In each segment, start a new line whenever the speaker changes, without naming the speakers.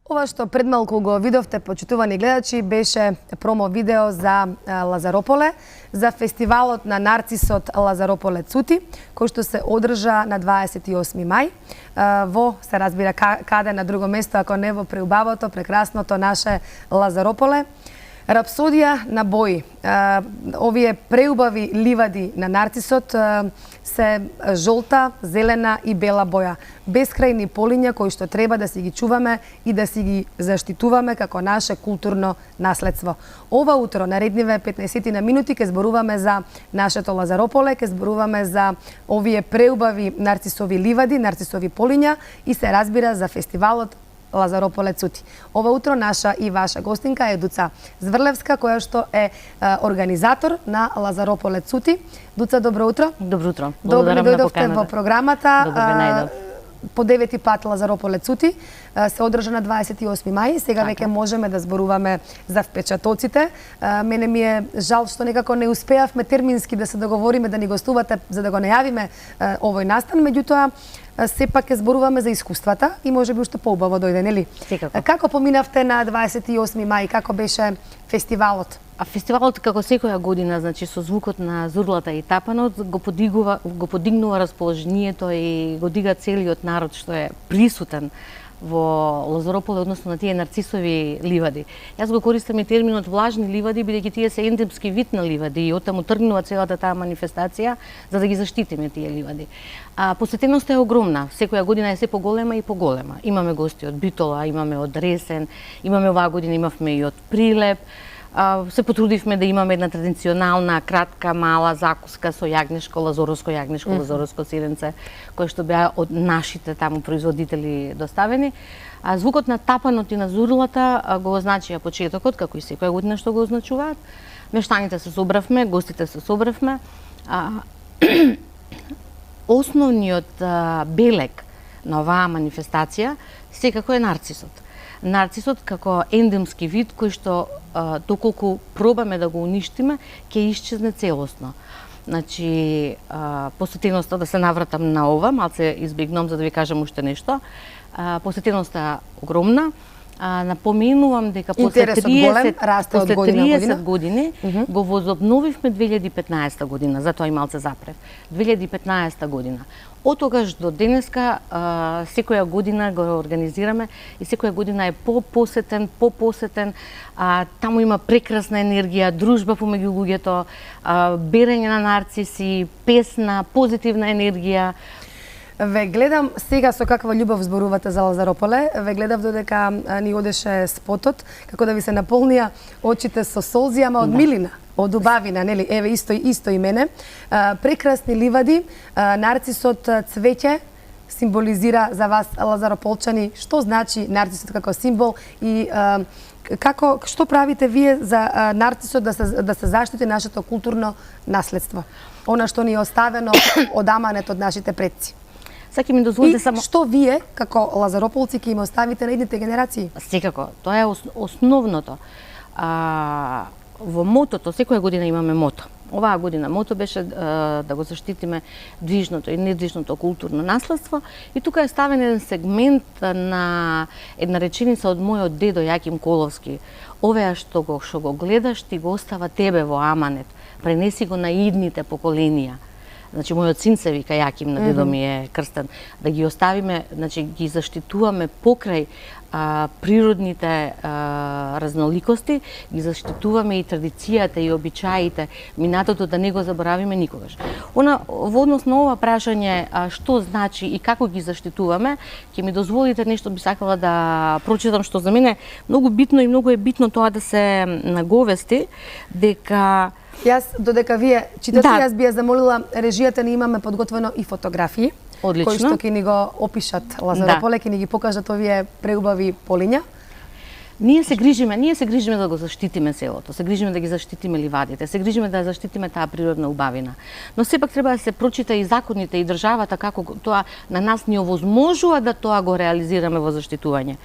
Ова што пред малку го видовте, почитувани гледачи, беше промо видео за Лазарополе, за фестивалот на нарцисот Лазарополе Цути, кој што се одржа на 28 мај. Во, се разбира, каде на друго место, ако не во преубавото, прекрасното наше Лазарополе. Рапсодија на бои. Овие преубави ливади на нарцисот се жолта, зелена и бела боја. Бескрајни полиња кои што треба да си ги чуваме и да си ги заштитуваме како наше културно наследство. Ова утро, наредниве 15 на минути, ќе зборуваме за нашето Лазарополе, ќе зборуваме за овие преубави нарцисови ливади, нарцисови полиња и се разбира за фестивалот Лазарополе Цути. Ова утро наша и ваша гостинка е Дуца Зврлевска, која што е организатор на Лазарополе Цути. Дуца, добро утро.
Добро утро.
Добро дојдовте во програмата.
Добро ве најдов.
По 9 пат Лазарополе Цути се одржа на 28 мај. Сега веќе можеме да зборуваме за впечатоците. Мене ми е жал што некако не успеавме термински да се договориме да ни гостувате за да го најавиме овој настан, меѓутоа сепак ќе зборуваме за искуствата и можеби уште поубаво дојде, нели?
Секако.
Како поминавте на 28 мај? Како беше фестивалот?
А фестивалот, како секоја година, значи со звукот на зурлата и тапанот, го подигнува расположението и го дига целиот народ што е присутен во Лазарополе, односно на тие нарцисови ливади. Јас го користам и терминот влажни ливади, бидејќи тие се ендемски вид на ливади и оттаму тргнува целата таа манифестација за да ги заштитиме тие ливади. Посетеноста е огромна. Секоја година е се поголема и поголема. Имаме гости од Битола, имаме од Ресен, имаме оваа година имавме и од Прилеп. Се потрудивме да имаме една традиционална, кратка, мала закуска со јагнешко, лазороско сиренце, кој што беа од нашите таму производители доставени. Звукот на тапанот и на зурлата го означија почетокот, како и секоја година што го означуваат. Мештаните се собравме, гостите се собравме. Основниот белег на оваа манифестација секако е нарцисот. Нарцисот како ендемски вид кој што доколку пробаме да го уништиме, ќе исчезне целосно. Значи, посетеноста, да се навратам на ова, малце избегнам за да ви кажам уште нешто. Посетеноста е огромна. Напоменувам дека после 30 години го возобновивме 2015 година, затоа и малце запрев. 2015 година. Од тогаш до денеска секоја година го организираме и секоја година е попосетен. Таму има прекрасна енергија, дружба помеѓу луѓето, берење на нарциси, песна, позитивна енергија.
Ве гледам сега со каква љубов зборувате за Лазарополе. Ве гледав додека ни одеше спотот, како да ви се наполнија очите со солзи, ама од милина, од убавина, нели? Еве исто и мене. Прекрасни ливади, нарцисот цвеќе символизира за вас лазарополчани. Што значи нарцисот како символ и што правите вие за нарцисот да се заштити нашето културно наследство? Она што ни е оставено од аманет од нашите предци.
Саки ми дозволите само...
што вие, како лазарополци, ќе им оставите на идните генерации?
Секако, тоа е основното. Во мотото, секоја година имаме мото. Оваа година мото беше да го заштитиме движното и недвижното културно наследство. И тука е ставен еден сегмент на една реченица од мојот дедо Јаким Коловски. Овеа што го гледаш, ти го остава тебе во аманет. Пренеси го на идните поколенија. Значи, мојот син се вика Јаким, на дедо ми е крстен, да ги оставиме, значи, ги заштитуваме покрај природните разноликости, ги заштитуваме и традицијата и обичаите, минатото да не го заборавиме никогаш. Во однос на ова прашање, што значи и како ги заштитуваме, ќе ми дозволите нешто би сакала да прочитам, што за мене многу битно и многу е битно тоа да се наговести, дека
Јас, додека вие читате, јас би ја замолила режијата, ни имаме подготвено и фотографии, кои што ќе ни го опишат Лазарополе, ќе ни ги покажат овие преубави полиња.
Ние се грижиме да го заштитиме селото, се грижиме да ги заштитиме ливадите, се грижиме да заштитиме таа природна убавина. Но сепак треба да се прочита и законите и државата како тоа на нас ни овозможува да тоа го реализираме во заштитување.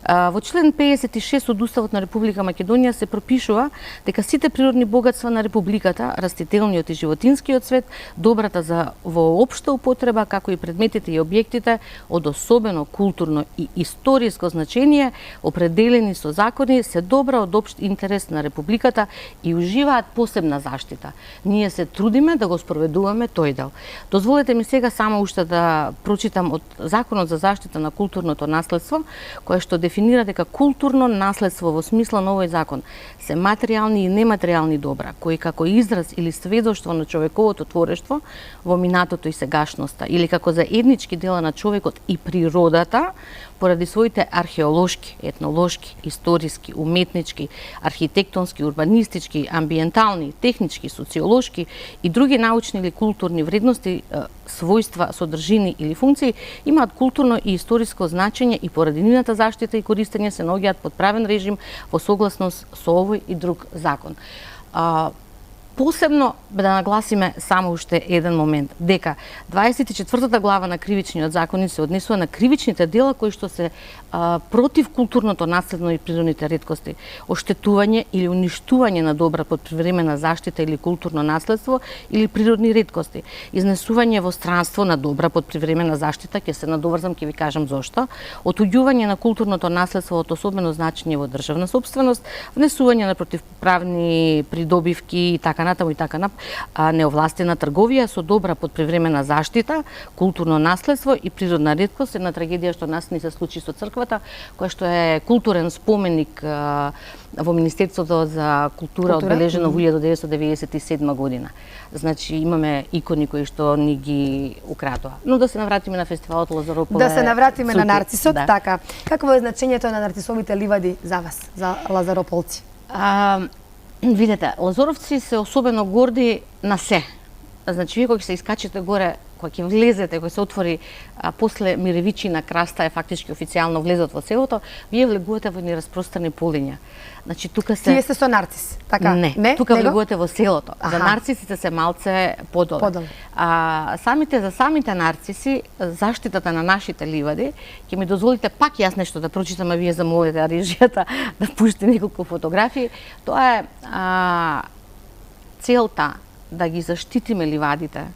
Во член 56 од Уставот на Република Македонија се пропишува дека сите природни богатства на републиката, растителниот и животинскиот свет, добрата за во општа употреба, како и предметите и објектите од особено културно и историско значење, определени со закони, се добра од општ интерес на републиката и уживаат посебна заштита. Ние се трудиме да го спроведуваме тој дел. Дозволете ми сега само уште да прочитам од Законот за заштита на културното наследство, кој што дефинира дека културно наследство во смисла на овој закон се материјални и нематеријални добра, кои како израз или сведоштво на човековото творештво во минатото и сегашноста, или како заеднички дела на човекот и природата, поради своите археолошки, етнолошки, историски, уметнички, архитектонски, урбанистички, амбиентални, технички, социолошки и други научни или културни вредности, својства, содржини или функции, имаат културно и историско значење и поради нивната заштита и користење се наоѓаат под правен режим во согласност со овој и друг закон. Посебно да нагласиме само уште еден момент, дека 24-та глава на кривичниот закон се однесува на кривичните дела кои што се против културното наследно и природните реткости, оштетување или уништување на добра под привремена заштита или културно наследство или природни реткости, изнесување во странство на добра под привремена заштита, ќе се надоврзам, ќе ви кажам зошто, отуѓување на културното наследство од особено значење во државна сопственост, внесување на противправни придобивки и така натаму и така неовластена трговија со добра под привремена заштита, културно наследство и природна реткост, една трагедија што нас ни се случи со црквата, која што е културен споменик во Министерството за култура одбележено во 1997 година. Значи имаме икони кои што ни ги украдоа. Но да се навратиме на фестивалот Лазарополе.
Да се навратиме на Нарцисот, да. Така. Какво е значењето на нарцисовите ливади за вас, за лазарополци?
Видете, лазаровци се особено горди на се. Значи, вие кога се искачите горе, кога ќе влезете, кога се отвори после Миревичина краста е фактички официјално влезот во селото, вие влегувате во нераспространи полиња. Значи тука се
Тие се со нарцис, така?
Не, тука влегувате во селото. За нарцисите се малце подоле. За самите нарциси, заштитата на нашите ливади, ќе ми дозволите пак јас нешто да прочитам, а вие замолите режијата да пушти неколку фотографии. Тоа е целта да ги заштитиме ливадите,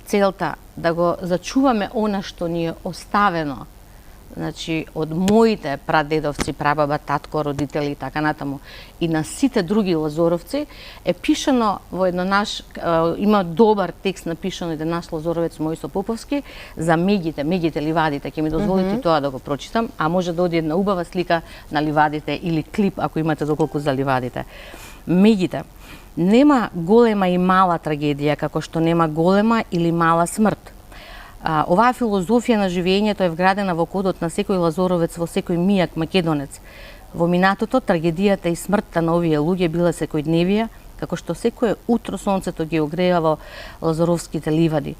целта да го зачуваме она што ни е оставено, значи од моите прадедовци, прабаба, татко, родители и така натаму, и на сите други лазоровци, е пишано во едно има добар текст напишано еден наш лазоровец Мојсо Поповски за меѓите ливадите. Ќе ми дозволите тоа да го прочитам, а може да оди една убава слика на ливадите или клип ако имате доколку за ливадите. Меѓите. Нема голема и мала трагедија, како што нема голема или мала смрт. Оваа филозофија на живењето е вградена во кодот на секој лазоровец, во секој мијак македонец. Во минатото, трагедијата и смртта на овие луѓе била секојдневија, како што секое утро сонцето ги огрева лазоровските ливади.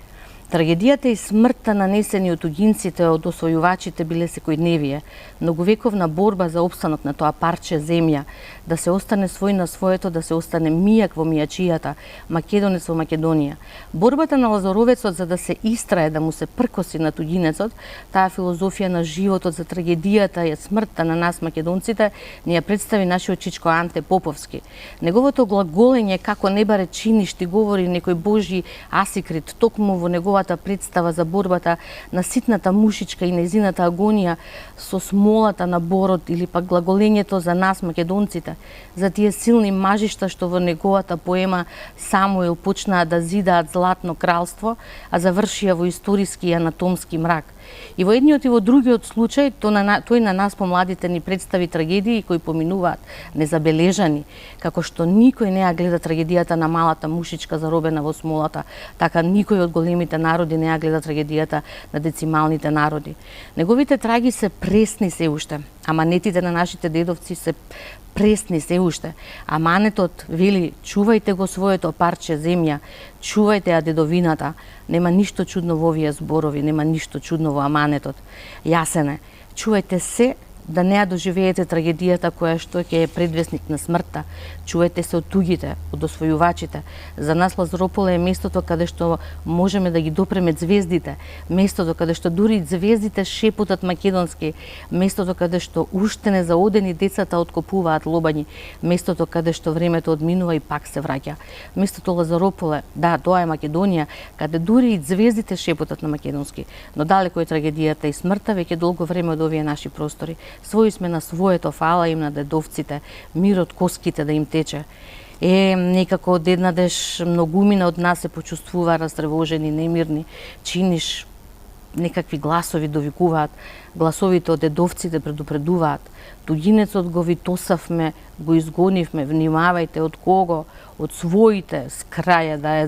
Трагедијата и смртта нанесени од туѓинците, од освојувачите биле секојдневие, многовековна борба за опстанок на тоа парче земја, да се остане свој на своето, да се остане мијак во мијачијата, македонец во Македонија. Борбата на лазаровецот за да се истрае, да му се пркоси на туѓинецот, таа филозофија на животот за трагедијата и смртта на нас македонците, ни ја представи нашиот чичко Анте Поповски. Неговото глаголење како не баре чиништи говори некој Божји асикрит, токму во неговата представа за борбата на ситната мушичка и незината агонија со смолата на борот или пак глаголењето за нас македонците, за тие силни мажишта што во неговата поема Самуил почнаа да зидаат златно кралство, а завршија во историски и анатомски мрак. И во едниот и во другиот случај тој на нас помладите ни представи трагедии кои поминуваат незабележани, како што никој не ја гледа трагедијата на малата мушичка заробена во смолата, така никој од големите народи не ја гледа трагедијата на децималните народи. Неговите траги се пресни се уште, аманетите на нашите дедовци се пресни се уште. Аманетот вели: чувајте го своето парче земја, чувајте ја дедовината. Нема ништо чудно во овие зборови, нема ништо чудно во аманетот. Јасен е, чувајте се да не ја доживеете трагедијата која што ќе е предвестник на смртта. Чуете се од туѓите, од освојувачите. За нас Лазарополе е местото каде што можеме да ги допреме звездите, местото каде што дури звездите шепотат македонски, местото каде што уште незаодени децата откопуваат лобањи, местото каде што времето одминува и пак се враќа. Местото Лазарополе, да, тоа е Македонија, каде дури и звездите шепотат на македонски, но далеко е трагедијата и смртта веќе долго време од овие наши простори. Своји сме на своето, фала им на дедовците, мир од коските да им тече. Некако одеднадеж многумина од нас се почувствува растревожени, немирни, чиниш некакви гласови довикуваат, гласовите од дедовците предупредуваат. Туѓинецот го витосавме, го изгонивме, внимавајте од кого? Од своите, с краја да е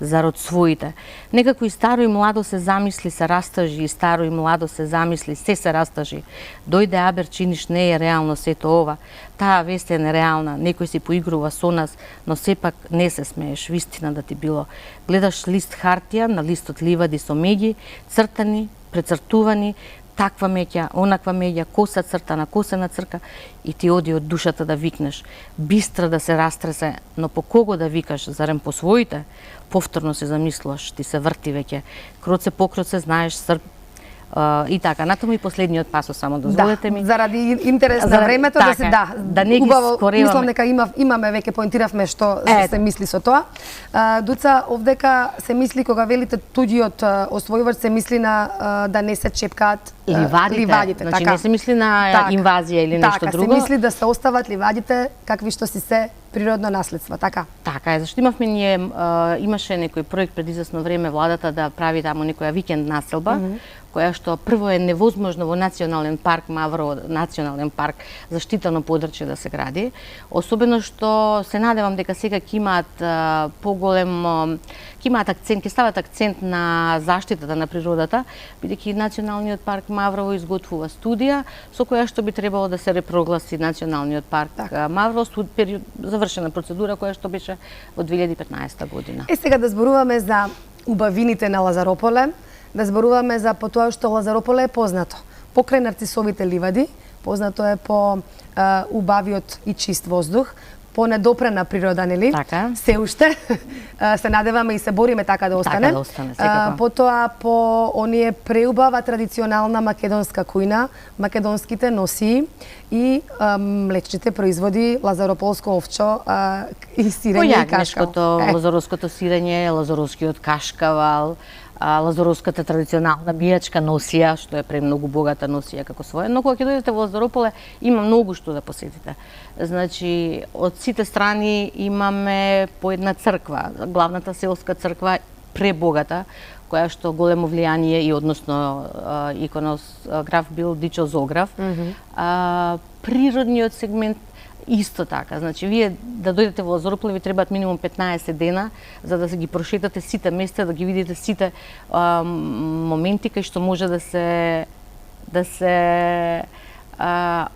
зарод своите. Некако и старо и младо се замисли, се растажи, и старо и младо се замисли, се растажи. Дојде Абер, чиниш не е реално сето ова. Таа вест е нереална, некој си поигрува со нас, но сепак не се смееш, вистина да ти било. Гледаш лист хартија, на листот ливади со меѓи, цртани, прецртувани, таква меѓа, онаква меѓа, коса цртана, косена црка, и ти оди од душата да викнеш, бистра да се растресе, но по кого да викаш, зарем по своите? Повторно се замислуваш, ти се врти веќе, кроце по кроце знаеш и така. Натаму и последниот пасос, само дозволете ми.
Заради интерес на времето,
така, да не ги скореваме.
Мислам дека имаме веќе поинтиравме што се мисли со тоа. Дуца, овдека се мисли кога велите туѓиот освојувач, се мисли на да не се чепкаат ливадите.
Значи
така.
не се мисли на инвазија или нешто
така,
друго.
Се мисли да се остават ливадите какви што си се природно наследство, така?
Така е, зашто имаше некој проект пред известно време владата да прави таму некоја викенд населба, која што прво е невозможно во Национален парк Маврово, Национален парк, заштитено подрачје да се гради. Особено што се надевам дека сега ќе имаат поголем, ќе имаат акцент, ќе стават акцент на заштитата на природата, бидејќи Националниот парк Маврово изготвува студија со која што би требало да се репрогласи Националниот парк Маврово, завршена процедура која што беше од 2015 година.
Сега да зборуваме за убавините на Лазарополе, да зборуваме за по тоа што Лазарополе е познато. Покрај нарцисовите ливади, познато е по убавиот и чист воздух, по недопрена природа, нели?
Така.
Се уште се надеваме и се бориме така да остане.
Така да остане, секако.
Потоа по оние преубава традиционална македонска кујна, македонските носии и млечните производи, лазарополско овчо и сирење и кашкавал.
Лазаровското сирење, лазаровскиот кашкавал, лазаровската традиционална бијачка носија, што е премногу богата носија како своја, но кога ќе дојдете во Лазарополе има многу што да посетите. Значи, од сите страни имаме по една црква, главната селска црква пребогата, која што големо влијание и односно иконограф бил Дичо Зограф. Природниот сегмент исто така, значи вие да дојдете во Лазарополе ви требаат минимум 15 дена за да се ги прошетате сите места, да ги видите сите моменти кај што може да се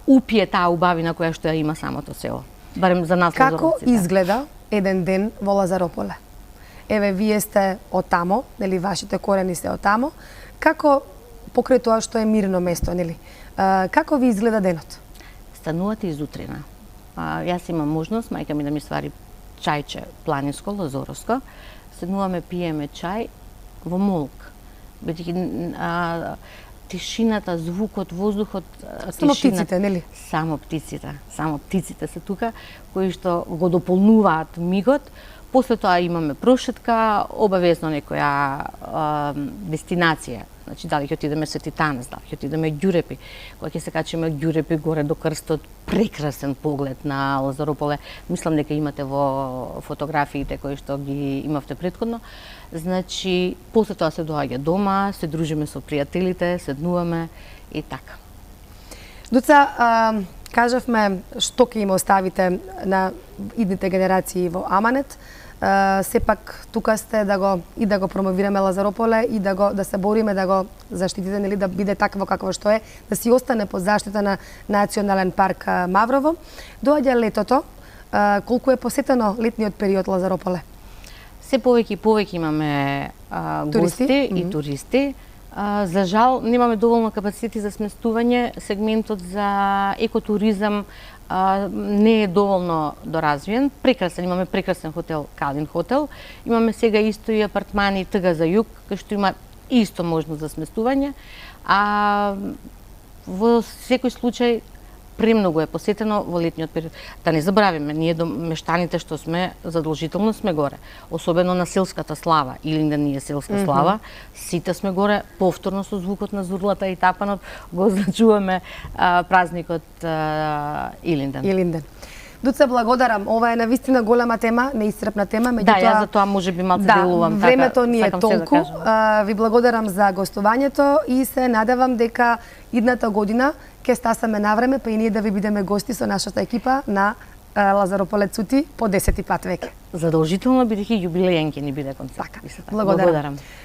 упие таа убавина која што ја има самото село. Барем за нас
Како
лазаровците.
изгледа еден ден во Лазарополе? Еве вие сте од тамо, нели вашите корени се од тамо. Како покрај тоа што е мирно место, нели? Како ви изгледа денот?
Станувате изутрина. Јас имам можност, мајка ми да ми свари чајче планинско, лазоровско. Седнуваме, пиеме чај во молк. Бидејќи тишината, звукот, воздухот,
Само птиците, нели?
Само птиците се тука, кои што го дополнуваат мигот. После тоа имаме прошетка, обавезно некоја дестинација. Значи, дали ќе отидеме Свети Танас, дали ќе отидеме Ѓурепи. Кога ќе се качиме Ѓурепи горе до крстот, прекрасен поглед на Лазарополе. Мислам дека имате во фотографиите кои што ги имавте претходно. Значи, после тоа се доаѓа дома, се дружиме со пријателите, седнуваме и така.
Дуца, кажавме што ќе им оставите на идните генерации во Аманет. Сепак тука сте да го промовираме Лазарополе и да се бориме да го заштитите, нели, да биде такво какво што е, да си остане под заштита на Национален парк Маврово. Доаѓа летото. Колку е посетено летниот период Лазарополе?
Се повеќе и повеќе имаме гости и туристи. За жал, немаме доволно капацитети за сместување. Сегментот за екотуризам не е доволно доразвиен. Прекрасен, имаме прекрасен хотел, Калин хотел. Имаме сега исто и апартмани Тга за југ, кај што има исто можност за сместување. А во секој случај премногу е посетено во летниот период. Да не забравиме, ние мештаните што сме, задолжително сме горе. Особено на селската слава, или да не е селска слава, сите сме горе, повторно со звукот на зурлата и тапанот го зачуваме празникот Илинден.
Илинден. Дуце, благодарам. Ова е навистина голема тема, неисцрпна тема,
Да, јас за тоа можеби малце делувам така.
Времето ни е толку. Ви благодарам за гостувањето и се надевам дека идната година ќе стасаме на време, па и ние да ви бидеме гости со нашата екипа на Лазарополе Цути по 10 пат веќе.
Задолжително бидејќи јубилеен ќе ни биде концерт.
Благодарам.